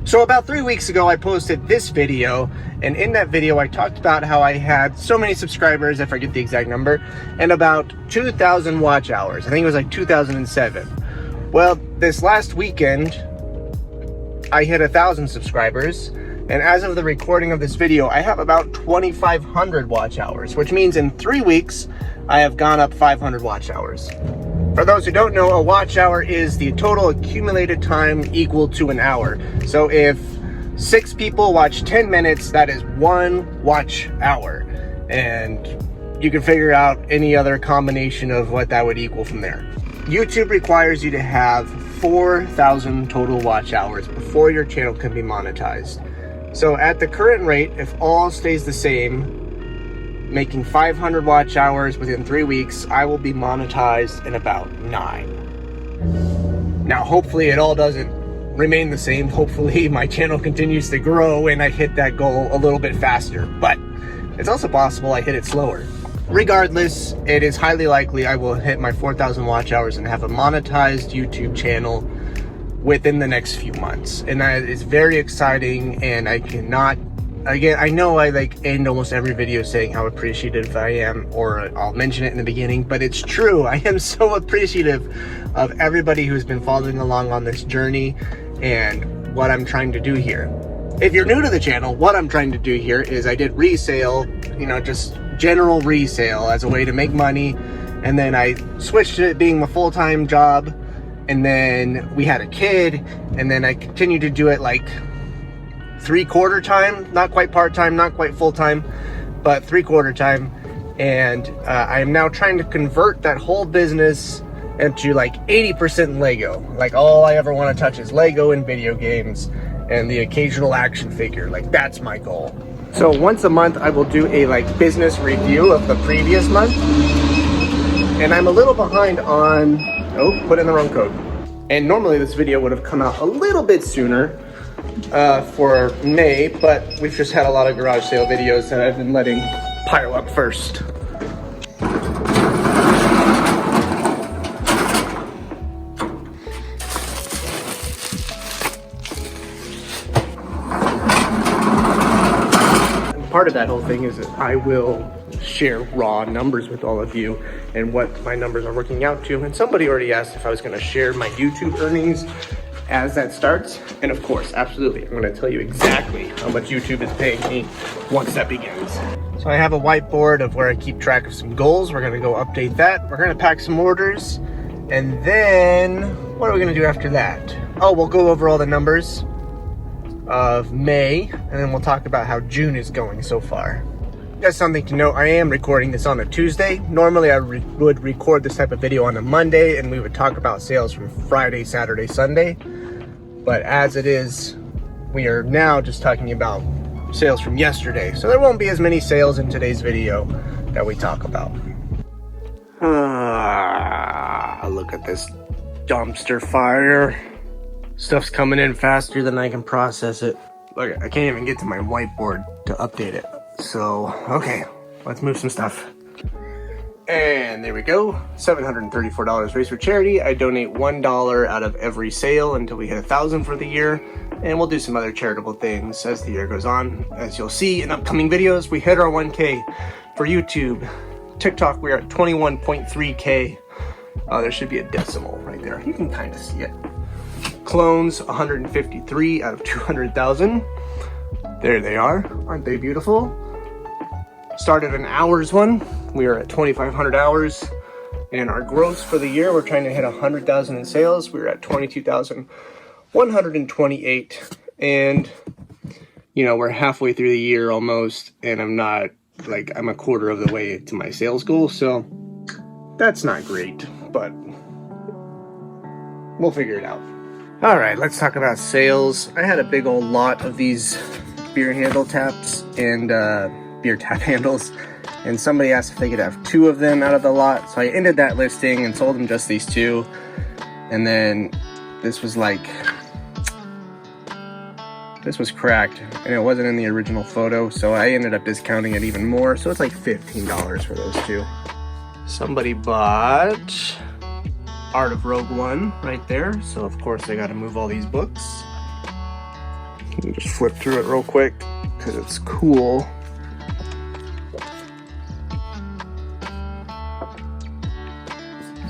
So about 3 weeks ago, I posted this video, and in that video, I talked about how I had so many subscribers, I forget the exact number, and about 2,000 watch hours. I think it was like 2007. Well, this last weekend, I hit 1,000 subscribers, and as of the recording of this video, I have about 2,500 watch hours, which means in 3 weeks, I have gone up 500 watch hours. For those who don't know, a watch hour is the total accumulated time equal to an hour. So if 6 people watch 10 minutes, that is 1 watch hour. And you can figure out any other combination of what that would equal from there. YouTube requires you to have 4,000 total watch hours before your channel can be monetized. So at the current rate, if all stays the same, making 500 watch hours within 3 weeks, I will be monetized in about 9. Now, hopefully it all doesn't remain the same. Hopefully my channel continues to grow and I hit that goal a little bit faster, but it's also possible I hit it slower. Regardless, it is highly likely I will hit my 4,000 watch hours and have a monetized YouTube channel within the next few months. And that is very exciting, and I cannot, again, I know I end almost every video saying how appreciative I am, or I'll mention it in the beginning, but it's true. I am so appreciative of everybody who's been following along on this journey and what I'm trying to do here. If you're new to the channel, what I'm trying to do here is I did resale, just general resale as a way to make money. And then I switched to it being my full-time job. And then we had a kid, and then I continued to do it like 3/4 time, not quite part-time, not quite full-time, but 3/4 time. And I am now trying to convert that whole business into like 80% Lego. Like all I ever want to touch is Lego and video games and the occasional action figure. Like that's my goal. So once a month I will do a business review of the previous month. And I'm a little behind on, put in the wrong code. And normally this video would have come out a little bit sooner for May, but we've just had a lot of garage sale videos that I've been letting pile up first. And part of that whole thing is that I will share raw numbers with all of you and what my numbers are working out to. And somebody already asked if I was going to share my YouTube earnings as that starts. And of course, absolutely, I'm going to tell you exactly how much YouTube is paying me once that begins. So I have a whiteboard of where I keep track of some goals. We're going to go update that. We're going to pack some orders. And then what are we going to do after that? Oh, we'll go over all the numbers of May, and then we'll talk about how June is going so far. Just something to note, I am recording this on a Tuesday. Normally I would record this type of video on a Monday, and we would talk about sales from Friday, Saturday, Sunday. But as it is, we are now just talking about sales from yesterday. So there won't be as many sales in today's video that we talk about. Look at this dumpster fire. Stuff's coming in faster than I can process it. Look, I can't even get to my whiteboard to update it. So, okay, let's move some stuff. And there we go, $734 raised for charity. I donate $1 out of every sale until we hit 1,000 for the year. And we'll do some other charitable things as the year goes on. As you'll see in upcoming videos, we hit our 1K for YouTube. TikTok, we're at 21.3K. There should be a decimal right there. You can kind of see it. Clones, 153 out of 200,000. There they are. Aren't they beautiful? Started an hours one. We are at 2,500 hours. And our gross for the year, we're trying to hit 100,000 in sales. We're at 22,128. And, we're halfway through the year almost. And I'm a quarter of the way to my sales goal. So that's not great, but we'll figure it out. All right, let's talk about sales. I had a big old lot of these beer handle taps and beer tap handles, and somebody asked if they could have 2 of them out of the lot, so I ended that listing and sold them just these 2. And then this was cracked and it wasn't in the original photo, so I ended up discounting it even more, so it's like $15 for those 2. Somebody bought Art of Rogue One right there, so of course I got to move all these books. Let me just flip through it real quick because it's cool.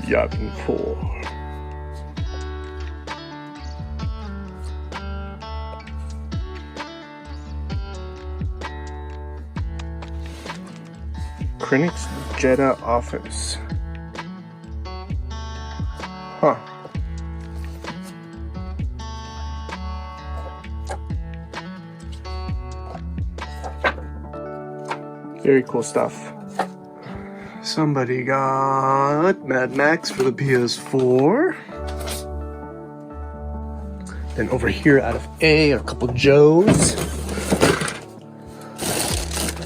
Yup, and cool. Krennic's Jeddah office. Huh. Very cool stuff. Somebody got Mad Max for the PS4. Then over here out of A are a couple Joes.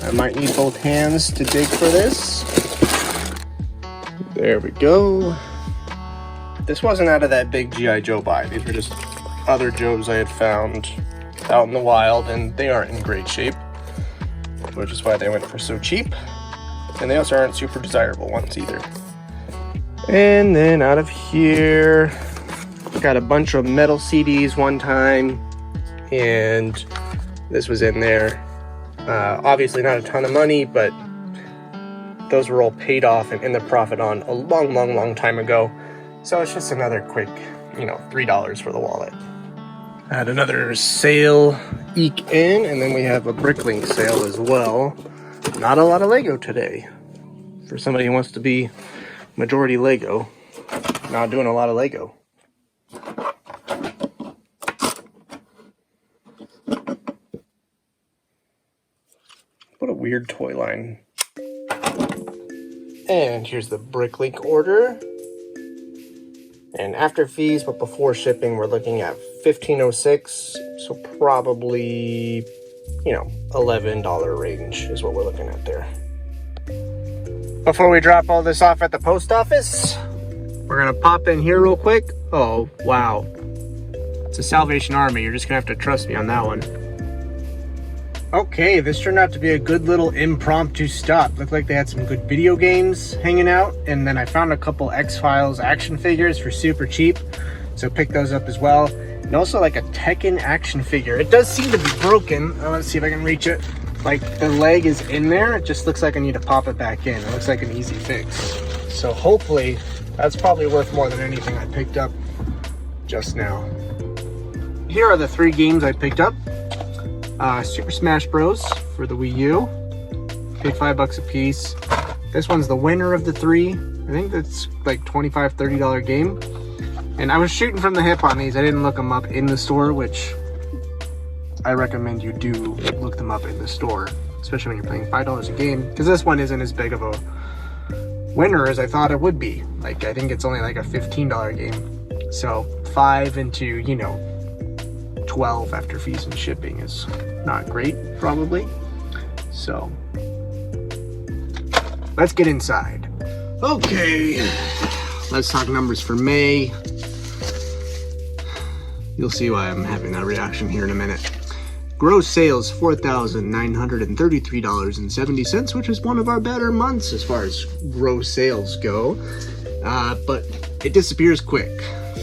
I might need both hands to dig for this. There we go. This wasn't out of that big G.I. Joe buy. These were just other Joes I had found out in the wild, and they aren't in great shape, which is why they went for so cheap. And they also aren't super desirable ones either. And then out of here, got a bunch of metal CDs one time, and this was in there. Obviously not a ton of money, but those were all paid off and in the profit on a long time ago. So it's just another quick, $3 for the wallet. I had another sale eke in, and then we have a Bricklink sale as well. Not a lot of Lego today. For somebody who wants to be majority Lego, not doing a lot of Lego. What a weird toy line. And here's the Bricklink order. And after fees, but before shipping, we're looking at $15.06. So probably, $11 range is what we're looking at there. Before we drop all this off at the post office, we're gonna pop in here real quick. Oh, wow. It's a Salvation Army. You're just gonna have to trust me on that one. Okay, this turned out to be a good little impromptu stop. Looked like they had some good video games hanging out, and then I found a couple X-Files action figures for super cheap, so picked those up as well. And also like a Tekken action figure. It does seem to be broken. Let's see if I can reach it. Like the leg is in there, it just looks like I need to pop it back in. It looks like an easy fix. So hopefully, that's probably worth more than anything I picked up just now. Here are the 3 games I picked up. Super Smash Bros. For the Wii U. Paid $5 a piece. This one's the winner of the 3. I think that's like $25, $30 game. And I was shooting from the hip on these. I didn't look them up in the store, which I recommend you do look them up in the store, especially when you're paying $5 a game, because this one isn't as big of a winner as I thought it would be. Like, I think it's only like a $15 game. So 5 into, 12 after fees and shipping is not great, probably. So let's get inside. Okay, let's talk numbers for May. You'll see why I'm having that reaction here in a minute. Gross sales, $4,933.70, which is one of our better months as far as gross sales go. But it disappears quick.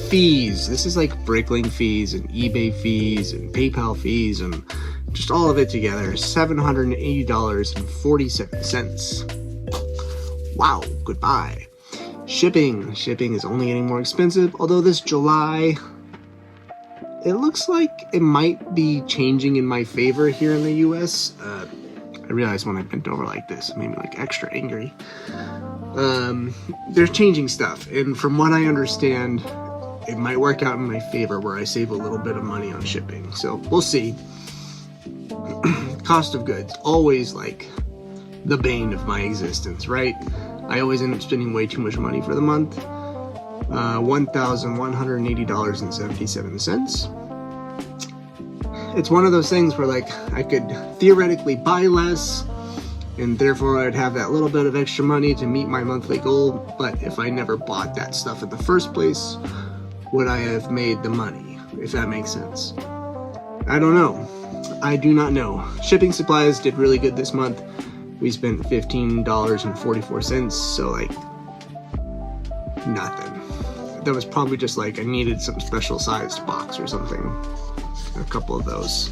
Fees. This is like Bricklink fees and eBay fees and PayPal fees and just all of it together. $780.47. Wow, goodbye. Shipping. Shipping is only getting more expensive, although this July, it looks like it might be changing in my favor here in the US. I realized when I bent over like this, it made me like extra angry. They're changing stuff, and from what I understand, it might work out in my favor where I save a little bit of money on shipping. So we'll see. Cost of goods, always like the bane of my existence, right? I always end up spending way too much money for the month. $1,180.77. It's one of those things where like I could theoretically buy less, and therefore I'd have that little bit of extra money to meet my monthly goal. But if I never bought that stuff in the first place, would I have made the money, if that makes sense? I don't know. I do not know. Shipping supplies did really good this month. We spent $15.44, so like nothing. That was probably just like I needed some special sized box or something. A couple of those.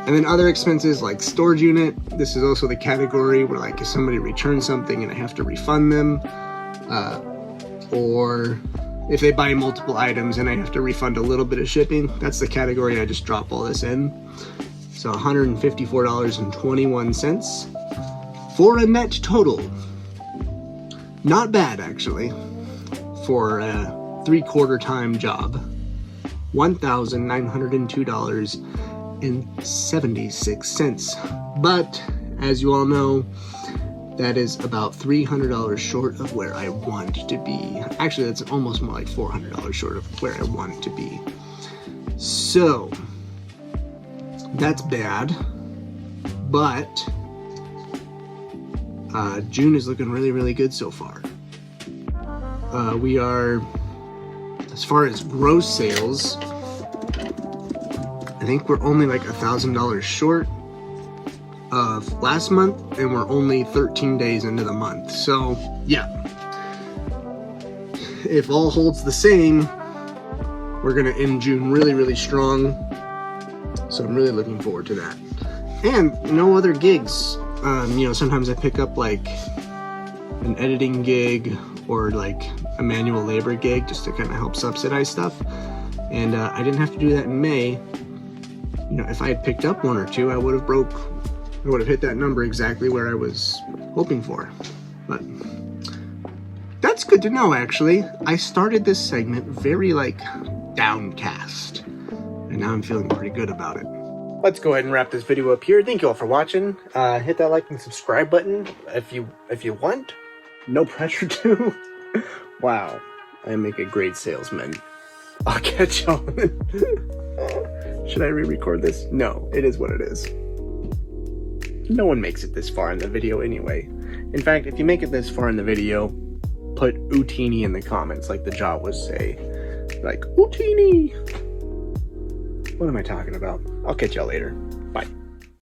And then other expenses like storage unit. This is also the category where like if somebody returns something and I have to refund them, or if they buy multiple items and I have to refund a little bit of shipping, that's the category I just drop all this in. So $154.21 for a net total. Not bad actually for a 3/4 time job. $1,902.76. But as you all know, that is about $300 short of where I want to be. Actually, that's almost more like $400 short of where I want to be. So that's bad, but June is looking really, really good so far. We are, as far as gross sales, I think we're only like $1,000 short of last month, and we're only 13 days into the month. So yeah, if all holds the same, we're gonna end June really, really strong. So I'm really looking forward to that. And no other gigs. You know, sometimes I pick up like an editing gig or like a manual labor gig just to kind of help subsidize stuff. And I didn't have to do that in May. You know, if I had picked up one or two, I would have hit that number exactly where I was hoping for. But that's good to know, actually. I started this segment very like downcast, and now I'm feeling pretty good about it. Let's go ahead and wrap this video up here. Thank you all for watching. Hit that like and subscribe button if you want. No pressure to. Wow, I make a great salesman. I'll catch y'all. Should I re-record this? No, it is what it is. No one makes it this far in the video anyway. In fact, if you make it this far in the video, put Utini in the comments like the Jawas say. Like, Utini! What am I talking about? I'll catch y'all later. Bye.